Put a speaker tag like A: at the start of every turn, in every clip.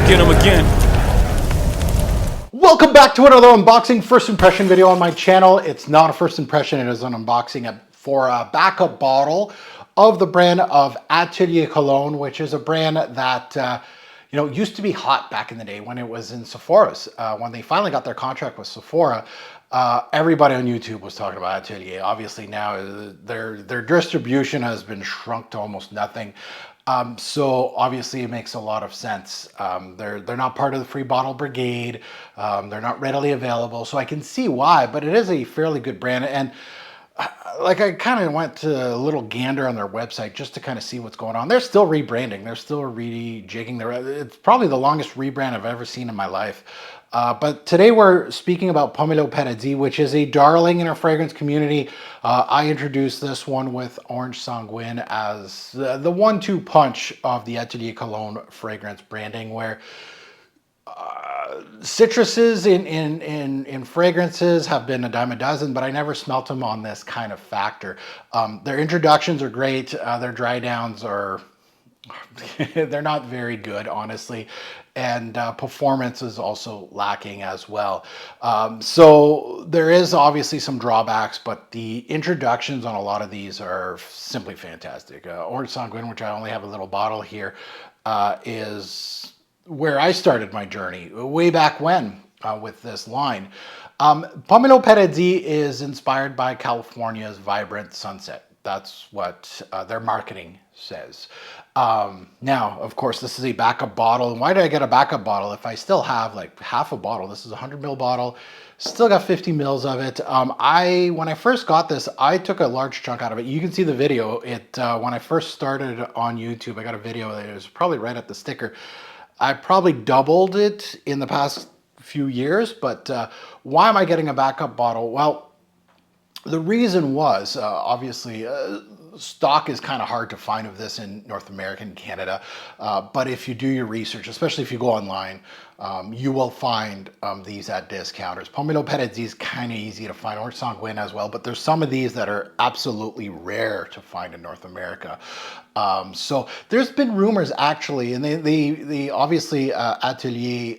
A: go get them again.
B: Welcome back to another unboxing first impression video on my channel. It's not a first impression, it is an unboxing for a backup bottle of the brand of Atelier Cologne, which is a brand that used to be hot back in the day when it was in Sephora's. When they finally got their contract with Sephora, everybody on YouTube was talking about Atelier. Obviously now their distribution has been shrunk to almost nothing. So obviously it makes a lot of sense. They're not part of the free bottle brigade. They're not readily available, so I can see why, but it is a fairly good brand. And like I kind of went to a little gander on their website just to kind of see what's going on. They're still rebranding. They're still rejigging. It's probably the longest rebrand I've ever seen in my life. But today we're speaking about Pomélo Paradis, which is a darling in our fragrance community. I introduced this one with Orange Sanguine as the 1-2 punch of the Atelier Cologne fragrance branding, where citruses in fragrances have been a dime a dozen, but I never smelt them on this kind of factor. Their introductions are great. Their dry downs are they're not very good, honestly, and performance is also lacking as well. So there is obviously some drawbacks, but the introductions on a lot of these are simply fantastic. Orange Sanguine, which I only have a little bottle here, is where I started my journey way back when with this line. Pomélo Paradis is inspired by California's vibrant sunset. That's what their marketing says. Now, of course, this is a backup bottle. And why did I get a backup bottle if I still have like half a bottle? This is a 100 ml bottle. Still got 50 mils of it. When I first got this, I took a large chunk out of it. You can see the video. When I first started on YouTube, I got a video that was probably right at the sticker. I probably doubled it in the past few years, but why am I getting a backup bottle? Well, the reason was, obviously, stock is kind of hard to find of this in North America and Canada, but if you do your research, especially if you go online, you will find these at discounters. Pomélo Paradis is kind of easy to find, Orange Sanguine as well, but there's some of these that are absolutely rare to find in North America. So there's been rumors actually, and they obviously Atelier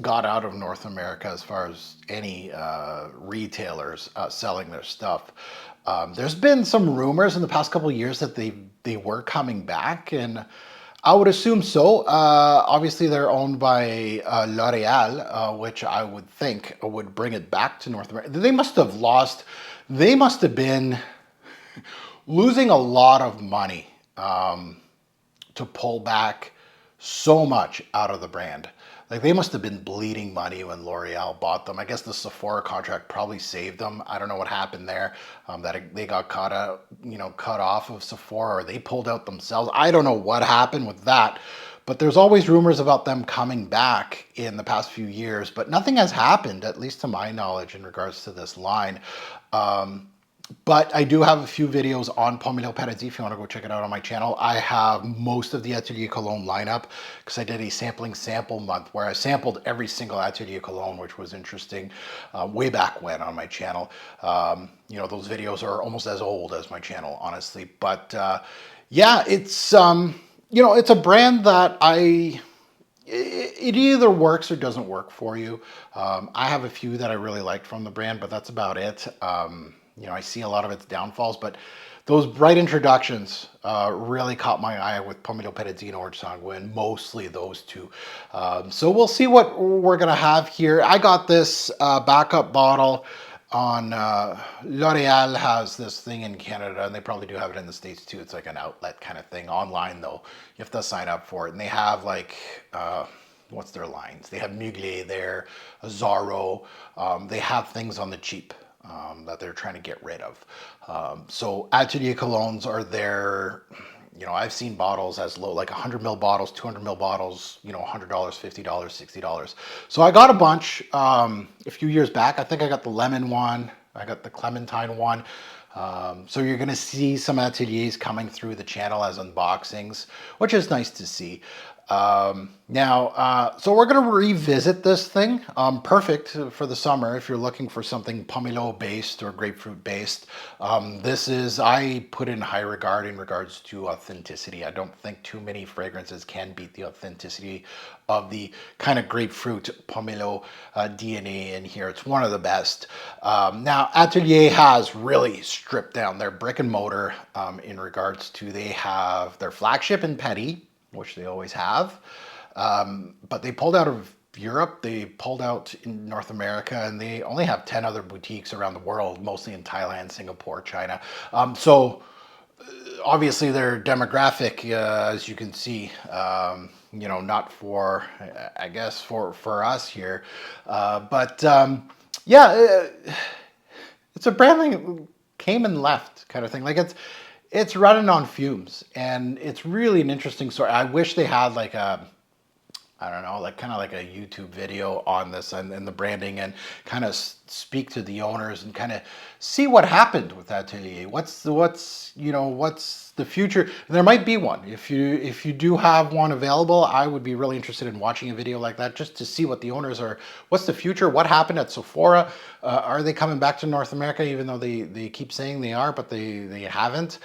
B: got out of North America as far as any retailers selling their stuff. There's been some rumors in the past couple of years that they were coming back, and I would assume so. Obviously, they're owned by L'Oreal, which I would think would bring it back to North America. They must have been losing a lot of money to pull back so much out of the brand. Like, they must have been bleeding money when L'Oreal bought them. I guess the Sephora contract probably saved them. I don't know what happened there, that they got cut off of Sephora, or they pulled out themselves. I don't know what happened with that, but there's always rumors about them coming back in the past few years, but nothing has happened, at least to my knowledge, in regards to this line. But I do have a few videos on Pomélo Paradis if you want to go check it out on my channel. I have most of the Atelier Cologne lineup because I did a sample month where I sampled every single Atelier Cologne, which was interesting, way back when on my channel. Those videos are almost as old as my channel, honestly. But yeah, it's it's a brand that it either works or doesn't work for you. I have a few that I really liked from the brand, but that's about it. I see a lot of its downfalls, but those bright introductions really caught my eye with Pomélo Paradis and Orange Sanguine, mostly those two. So we'll see what we're going to have here. I got this backup bottle on L'Oreal has this thing in Canada, and they probably do have it in the States too. It's like an outlet kind of thing. Online, though, you have to sign up for it. And they have like... what's their lines? They have Mugler there, Zorro. They have things on the cheap that they're trying to get rid of. So Atelier Colognes are there. I've seen bottles as low, like 100 ml bottles, 200 ml bottles, $100, $50, $60. So I got a bunch a few years back. I think I got the lemon one. I got the clementine one. So you're going to see some Ateliers coming through the channel as unboxings, which is nice to see. So we're going to revisit this thing. Perfect for the summer if you're looking for something pomelo based or grapefruit based. I put in high regard in regards to authenticity. I don't think too many fragrances can beat the authenticity of the kind of grapefruit pomelo DNA in here. It's one of the best. Now, Atelier has really stripped down their brick and mortar in regards to they have their flagship in Paris, which they always have. But they pulled out of Europe, they pulled out in North America, and they only have 10 other boutiques around the world, mostly in Thailand, Singapore, China. So obviously their demographic, as you can see, not for, I guess, for us here. It's a brand that came and left kind of thing. Like it's running on fumes, and it's really an interesting story. I wish they had like a, I don't know, like kind of like a YouTube video on this and the branding, and kind of speak to the owners and kind of see what happened with Atelier. What's the future? And there might be one. If you do have one available, I would be really interested in watching a video like that just to see what the owners are. What's the future? What happened at Sephora? Are they coming back to North America, even though they keep saying they are, but they haven't?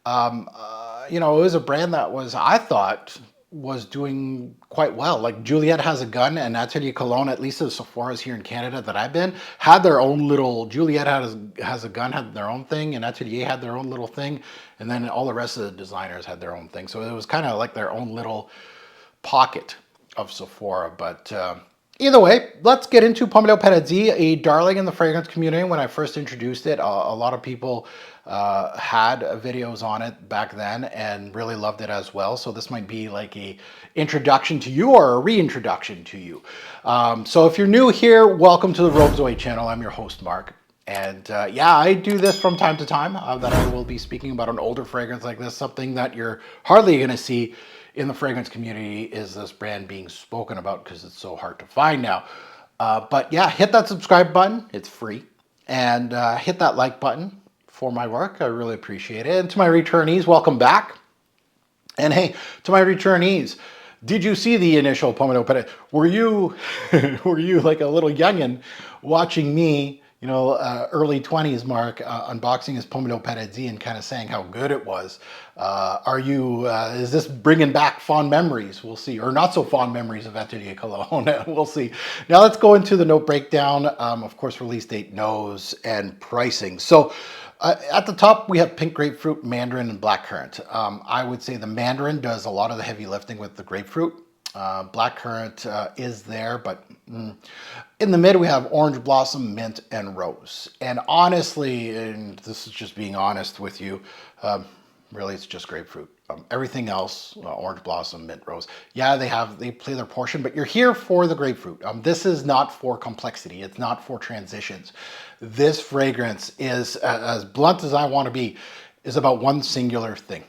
B: It was a brand that I thought was doing quite well. Like Juliette has a gun, and Atelier Cologne, at least the Sephora's here in Canada that I've been, had their own little, Juliette has a gun, had their own thing, and Atelier had their own little thing, and then all the rest of the designers had their own thing. So it was kind of like their own little pocket of Sephora. But either way, let's get into Pomélo Paradis, a darling in the fragrance community. When I first introduced it, a lot of people had videos on it back then and really loved it as well. So this might be like a introduction to you or a reintroduction to you. So if you're new here, welcome to the Robezoid channel. I'm your host, Mark. And I do this from time to time, that I will be speaking about an older fragrance like this. Something that you're hardly going to see in the fragrance community is this brand being spoken about because it's so hard to find now. Hit that subscribe button. It's free. And hit that like button for my work. I really appreciate it. And to my returnees, welcome back. And hey, to my returnees, did you see the initial Pomélo Paradis? Were you like a little youngin watching me, early 20s Mark, unboxing his Pomélo Paradis and kind of saying how good it was? Is this bringing back fond memories? We'll see. Or not so fond memories of Atelier Cologne. We'll see. Now let's go into the note breakdown. Of course, release date, nose, and pricing. So at the top, we have pink grapefruit, mandarin, and blackcurrant. I would say the mandarin does a lot of the heavy lifting with the grapefruit. Blackcurrant is there, but in the mid we have orange blossom, mint, and rose. And honestly, and this is just being honest with you, really it's just grapefruit. Everything else, orange blossom, mint, rose. Yeah, they play their portion, but you're here for the grapefruit. This is not for complexity. It's not for transitions. This fragrance is, as blunt as I want to be, is about one singular thing,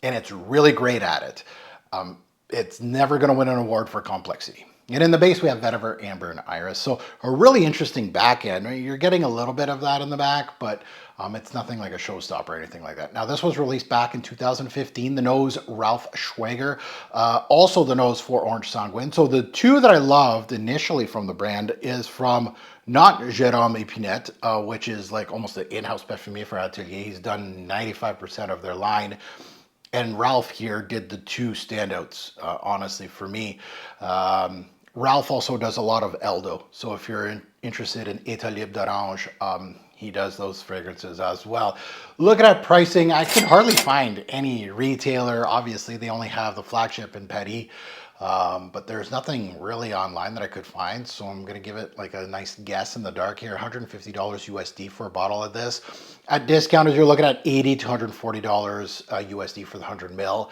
B: and it's really great at it. It's never going to win an award for complexity. And in the base, we have vetiver, amber, and iris. So a really interesting back end. You're getting a little bit of that in the back, but it's nothing like a showstopper or anything like that. Now, this was released back in 2015. The nose, Ralph Schwager. Also the nose for Orange Sanguine. So the two that I loved initially from the brand is from not Jérôme Epinette, which is like almost an in-house perfumier for Atelier. He's done 95% of their line. And Ralph here did the two standouts, honestly, for me. Ralph also does a lot of Eldo. So if you're interested in État Libre d'Orange, he does those fragrances as well. Looking at pricing, I could hardly find any retailer. Obviously, they only have the flagship in Paris. But there's nothing really online that I could find. So I'm going to give it like a nice guess in the dark here. $150 USD for a bottle of this. At discounters, you're looking at $80 to $140 USD for the 100 ml.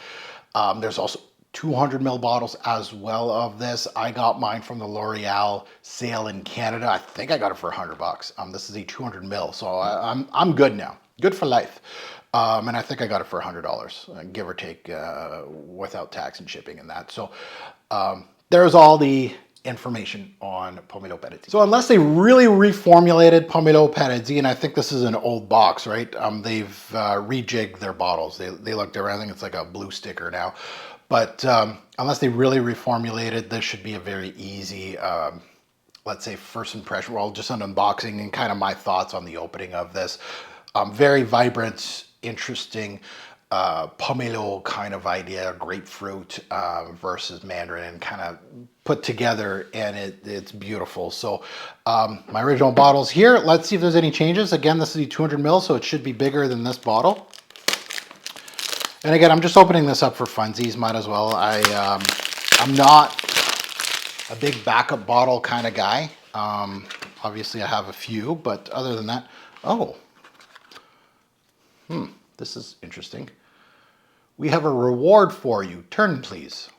B: There's also 200 ml bottles as well of this. I got mine from the L'Oreal sale in Canada. I think I got it for $100. This is a 200 ml, so I'm good now. Good for life. And I think I got it for $100, give or take, without tax and shipping and that. So there's all the information on Pomélo Paradis. So unless they really reformulated Pomélo Paradis, and I think this is an old box, right? They've rejigged their bottles. They look different. I think it's like a blue sticker now. But unless they really reformulated, this should be a very easy, let's say, first impression. Well, just an unboxing and kind of my thoughts on the opening of this. Very vibrant, interesting, pomelo kind of idea, grapefruit versus mandarin, and kind of put together, and it's beautiful. So my original bottle's here. Let's see if there's any changes. Again, this is the 200 ml, so it should be bigger than this bottle. And again, I'm just opening this up for funsies, might as well. I'm not a big backup bottle kind of guy. Obviously I have a few, but other than that, this is interesting. We have a reward for you. Turn, please.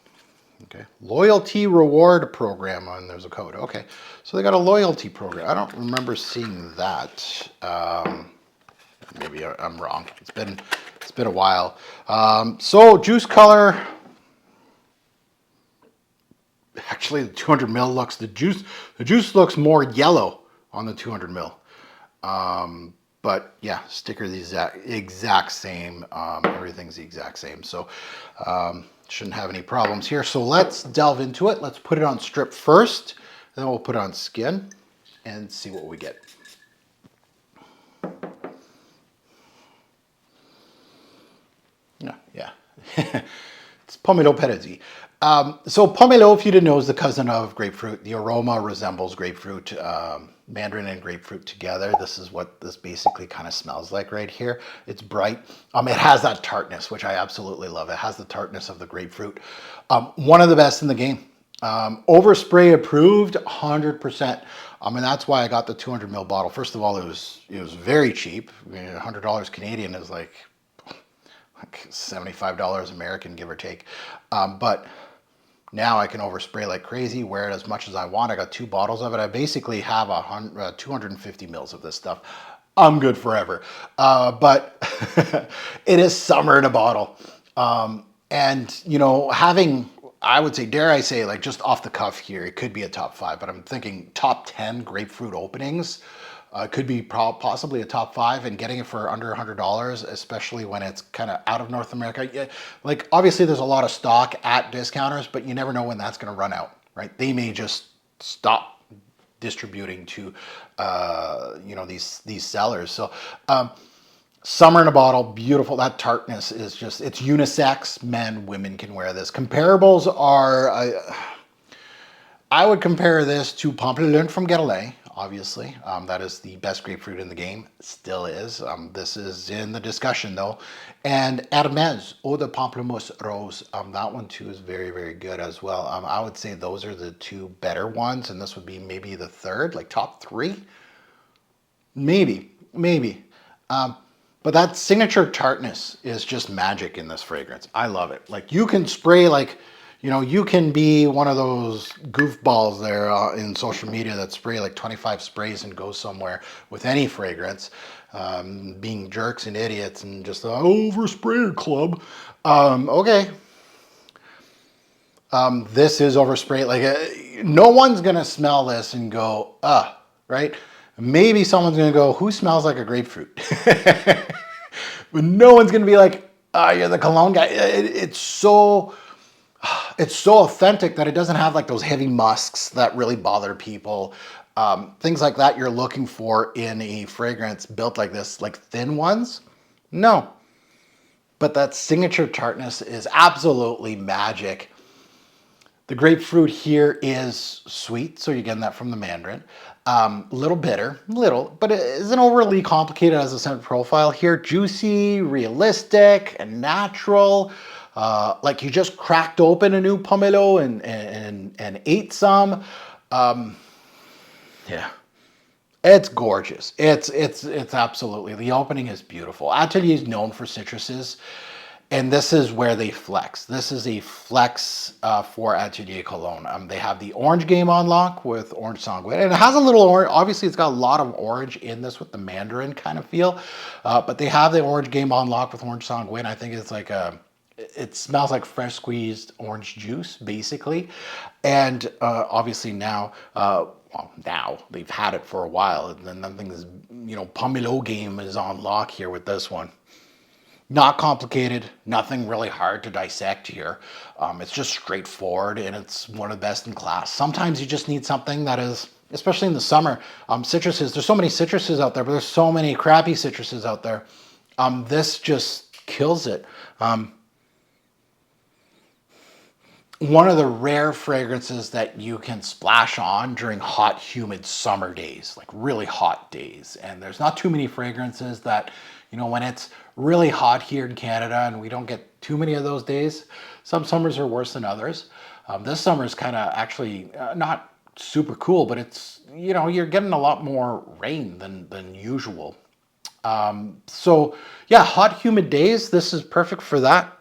B: Okay, loyalty reward program, and there's a code. Okay, so they got a loyalty program. I don't remember seeing that. Maybe I'm wrong. It's been a while. So juice color. Actually, the 200 ml looks the juice looks more yellow on the 200 ml. But yeah, sticker the exact same. Everything's the exact same. So shouldn't have any problems here. So let's delve into it. Let's put it on strip first, then we'll put it on skin and see what we get. Yeah. It's Pomélo Paradis. So Pomélo, if you didn't know, is the cousin of grapefruit. The aroma resembles grapefruit, mandarin and grapefruit together. This is what this basically kind of smells like right here. It's bright. It has that tartness, which I absolutely love. It has the tartness of the grapefruit. One of the best in the game. Overspray approved, 100%. And that's why I got the 200 ml bottle. First of all, it was very cheap. $100 Canadian is like $75 American, give or take. But now I can overspray like crazy, wear it as much as I want. I got 2 bottles of it. I basically have 250 mils of this stuff. I'm good forever. But it is summer in a bottle. And, having, I would say, dare I say, like just off the cuff here, it could be a top 5, but I'm thinking top 10 grapefruit openings. Could be possibly a top 5, and getting it for under $100, especially when it's kind of out of North America. Yeah, like obviously there's a lot of stock at discounters, but you never know when that's going to run out, right? They may just stop distributing to, these sellers. So summer in a bottle, beautiful. That tartness is just, it's unisex. Men, women can wear this. Comparables are, I would compare this to Pomélo from Guerlain. Obviously, that is the best grapefruit in the game. Still is. This is in the discussion though. And Hermès Eau de Pamplemousse Rose. That one too is very, very good as well. I would say those are the 2 better ones, and this would be maybe the third, like top 3. Maybe. But that signature tartness is just magic in this fragrance. I love it. Like you can spray like, you can be one of those goofballs there in social media that spray like 25 sprays and go somewhere with any fragrance, being jerks and idiots and just the oversprayer club. Okay. This is overspray. Like no one's going to smell this and go, right? Maybe someone's going to go, who smells like a grapefruit? But no one's going to be like, you're the cologne guy. It's so authentic that it doesn't have like those heavy musks that really bother people. Things like that you're looking for in a fragrance built like this, like thin ones. No. But that signature tartness is absolutely magic. The grapefruit here is sweet, so you're getting that from the mandarin. Little bitter, but it isn't overly complicated as a scent profile here. Juicy, realistic, and natural. Like you just cracked open a new Pomélo and ate some. Yeah, it's gorgeous. It's absolutely, the opening is beautiful. Atelier is known for citruses, and this is where they flex. This is a flex for Atelier Cologne. They have the orange game on lock with orange sanguine, and it has a little orange. Obviously, it's got a lot of orange in this with the mandarin kind of feel, but they have the orange game on lock with orange sanguine. I think it's like it smells like fresh squeezed orange juice, basically. And obviously now, now they've had it for a while, and then nothing is, Pomélo game is on lock here with this one. Not complicated, nothing really hard to dissect here. It's just straightforward and it's one of the best in class. Sometimes you just need something that is, especially in the summer, citruses. There's so many citruses out there, but there's so many crappy citruses out there. This just kills it. One of the rare fragrances that you can splash on during hot, humid summer days, like really hot days. And there's not too many fragrances that, you know, when it's really hot here in Canada and we don't get too many of those days, some summers are worse than others. This summer is kind of actually not super cool, but it's, you know, you're getting a lot more rain than usual. So yeah, hot, humid days, this is perfect for that.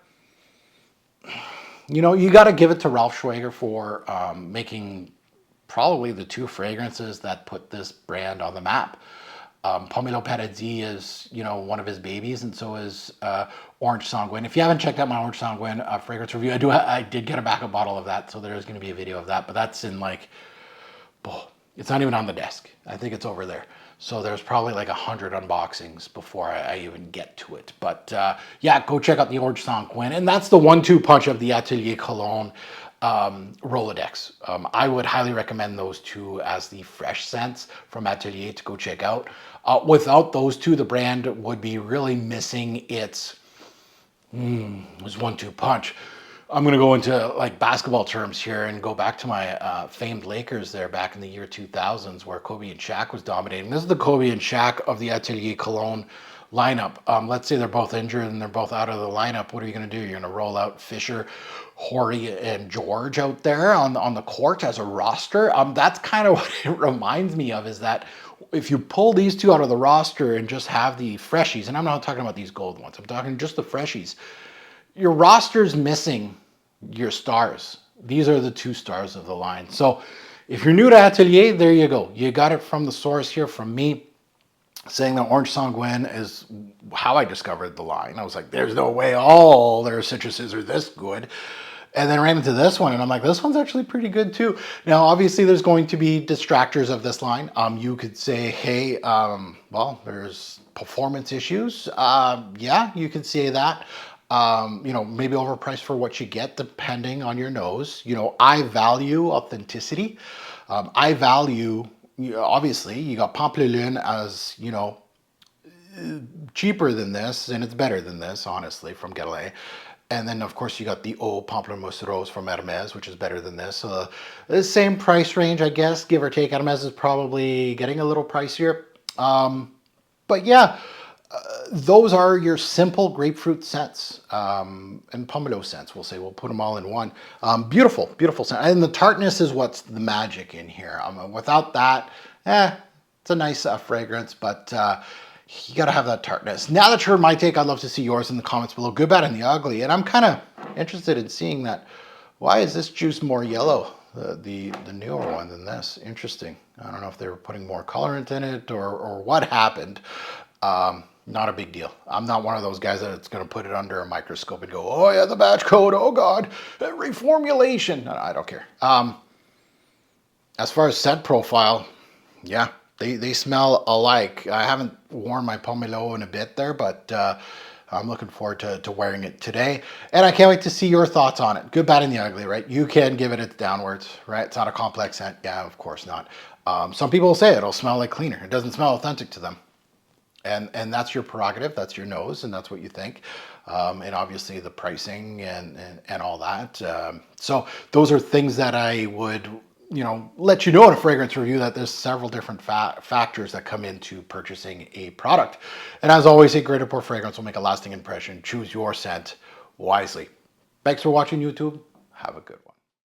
B: You know, you got to give it to Ralph Schwager for making probably the two fragrances that put this brand on the map. Pomélo Paradis is, you know, one of his babies, and so is Orange Sanguine. If you haven't checked out my Orange Sanguine fragrance review, I did get a backup bottle of that, so there's going to be a video of that, but that's in like, it's not even on the desk. I think it's over there. So there's probably like 100 unboxings before I even get to it. But yeah, go check out the Orange Sanguine. And that's the 1-2 punch of the Atelier Cologne Rolodex. I would highly recommend those two as the fresh scents from Atelier to go check out. Without those two, the brand would be really missing its 1-2 punch. I'm going to go into like basketball terms here and go back to my famed Lakers there back in the year 2000s where Kobe and Shaq was dominating. This is the Kobe and Shaq of the Atelier Cologne lineup. Let's say they're both injured and they're both out of the lineup. What are you going to do? You're going to roll out Fisher, Horry, and George out there on the court as a roster. That's kind of what it reminds me of, is that if you pull these two out of the roster and just have the freshies, and I'm not talking about these gold ones, I'm talking just the freshies, your roster's missing your stars. These are the two stars of the line. So if you're new to Atelier, there you go. You got it from the source here from me, saying that Orange Sanguine is how I discovered the line. I was like, there's no way all their citruses are this good. And then ran into this one and I'm like, this one's actually pretty good too. Now, obviously there's going to be distractors of this line. You could say, hey, well, there's performance issues. Yeah, you could say that. You know, maybe overpriced for what you get depending on your nose. You know, I value authenticity. I value, obviously, you got Pampelune as, you know, cheaper than this, and it's better than this, honestly, from Guerlain. And then, of course, you got the Eau Pamplemousse Rose from Hermes, which is better than this. So the same price range, I guess, give or take. Hermes is probably getting a little pricier. But yeah, those are your simple grapefruit scents and pomelo scents, we'll say. We'll put them all in one. Beautiful, beautiful scent. And the tartness is what's the magic in here. Without that, it's a nice fragrance, but you got to have that tartness. Now that you heard my take, I'd love to see yours in the comments below. Good, bad, and the ugly. And I'm kind of interested in seeing that. Why is this juice more yellow, the newer one, than this? Interesting. I don't know if they were putting more colorant in it or what happened. Not a big deal. I'm not one of those guys that's going to put it under a microscope and go, oh yeah, the batch code, oh God, reformulation. No, I don't care. As far as scent profile, yeah, they smell alike. I haven't worn my Pomélo in a bit there, but I'm looking forward to wearing it today. And I can't wait to see your thoughts on it. Good, bad, and the ugly, right? You can give it its downwards, right? It's not a complex scent. Yeah, of course not. Some people will say it'll smell like cleaner. It doesn't smell authentic to them. And that's your prerogative, that's your nose, and that's what you think. And obviously the pricing and all that. So those are things that I would, you know, let you know in a fragrance review, that there's several different factors that come into purchasing a product. And as always, a great pour fragrance will make a lasting impression. Choose your scent wisely. Thanks for watching, YouTube. Have a good one.